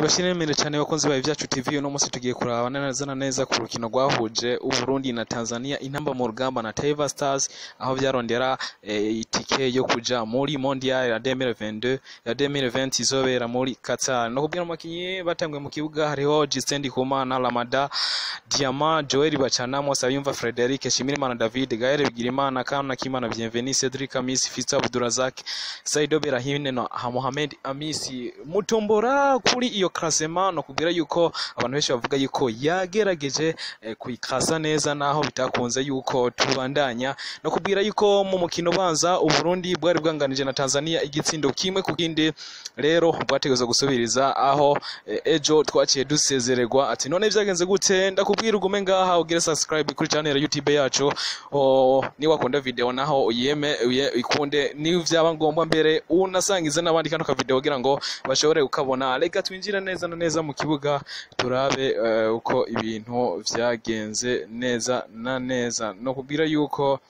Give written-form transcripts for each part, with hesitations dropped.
Ndibashimire cyane bakunzi ba Ivyacu TV. Uno munsi tugiye kuraba neza na neza ku rukino rwahuje Burundi na Tanzania, Intamba Murugamba na Taifa Stars, aho byarondera itike yo kuja muri Mondial ya 2022 ya 2020 izobera muri Qatar. No kubwira amakinyi batangwe mu kibuga hariho Gistendi Kumana, Lamada, Diama, Joel Bacanamo, Sayumva Frederic, Shimirimana David, Gaël Bigirimana, Kana Kimana, Bienvenue, Cedric Amis, Fitz Abdurazak, Saido Berahimne na Mohamed Amisi. Mutombora kuri iyo klasema no kubwira yuko abantu benshi bavuga yuko yagerageje kuyikrasa neza naho bitakunze yuko tubandanya, no kubwira yuko mu mukino banza Burundi bwari bwanganije na Tanzania igitsindo kimwe kuginde. Rero bwategeza gusubiriza aho ejo twaciye dusezererwa. Ati none byagenze gute? Ndakubwira ugume ngaha ugire subscribe kuri channel ya YouTube yacu, ni wakunda video naho uyeme ikunde, ni vyaba ngombwa mbere unasangiza n'abandi kano ka video kugira ngo bashobore ukabona. Reka twinjira neza na neza mu kibuga turabe uko ibintu vyagenze neza na neza. No kubwira yuko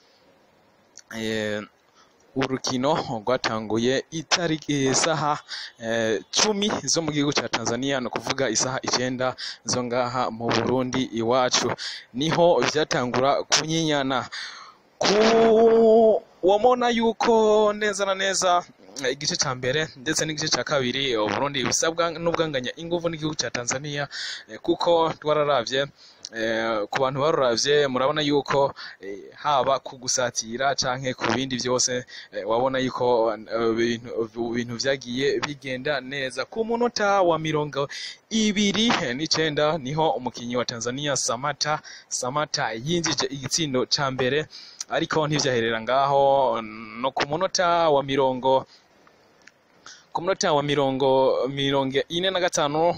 urukino rwatanguye itariki isaha 10 zo mu gihugu cya Tanzania, no kuvuga isaha 9 zo ngaha mu Burundi iwacu niho vyatangura kunyinyana. Wamona yuko neza na neza igice ca mbere ndetse n'igice ca kabiri Burundi bisabwa n'ubwanganya inguvu n'igihugu cya Tanzania, kuko twararavye ku bantu baruravye murabona yuko haba kugusatira canke ku bindi byose wabona yuko ibintu vyagiye bigenda neza. Ku munota wa 29 niho umukinyi wa Tanzania Samata yinjije igitsindo ca mbere, ariko ntivyaherera ngaho. No ku munota wa 45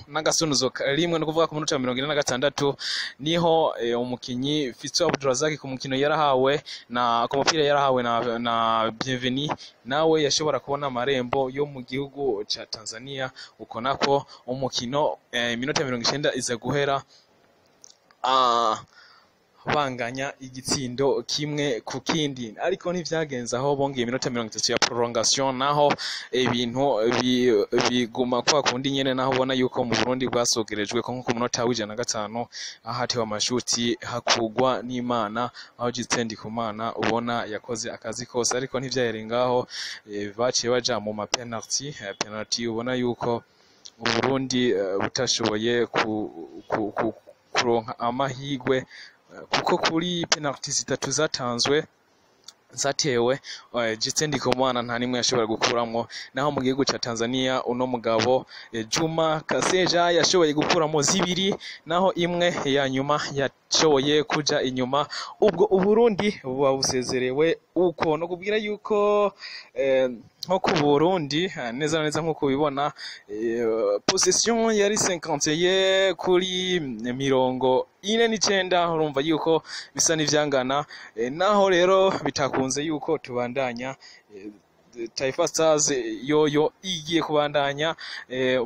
n'agasunuzo rimwe, no kuvuga ku munota wa 46 niho umukinyi Fitz Abdurazak ku mukino yarahawe na ku mupira yarahawe na Bienvenue nawe yashobora kubona amarembo yo mu gihugu ca Tanzania. Uko nako umukino iminota 90 iza guhera banganya igitsindo kimwe ku kindi, ariko ntivyagenze aho bongeye iminota 30 ya prolongation, naho ibintu biguma kwa kundi nyene, naho ubona yuko mu Burundi bwasogerejwe ko nko ku munota wa 105 ahatewe amashuti hakugwa n'Imana, aho Gistendi Kumana ubona yakoze akazi kose, ariko ntivyaherengaho baciye baja mu ma penalty ubona yuko u Burundi butashoboye kuronka amahigwe, kuko kuri penalty 3 zatewe Gistendi Kumana nta nimwe yashobora gukuramo, naho mu gihugu cya Tanzania uno mugabo Juma Kaseja yashoboye gukuramo 2, naho imwe ya nyuma yashoboye kuja inyuma. Ubwo Burundi buba busezerewe uko. No kubwira yuko nko ku Burundi neza na neza nkuko bibona possession yari 50 kuri 49, urumva yuko bisa n'ivyangana, naho rero bitakunze yuko tubandanya. Taifa Stars yoyo igiye kubandanya,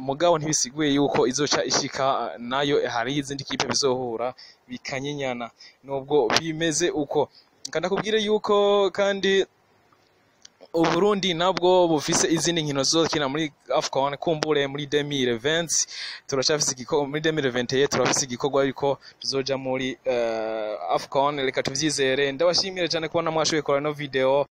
mugabo ntibisiguye yuko izoca ishika nayo hari izindi kipe bizohura bikanyinyana. Nubwo bimeze uko, kandi kubwire yuko kandi Burundi nabwo bufise izindi nkino zokina muri AFCON, kumbure muri 2020 turacafise igikorwa, muri 2021 turafise igikorwa ariko tuzoja muri AFCON. Reka tuvyizere. Ndabashimire cyane kubona mwashoboye gukora no video.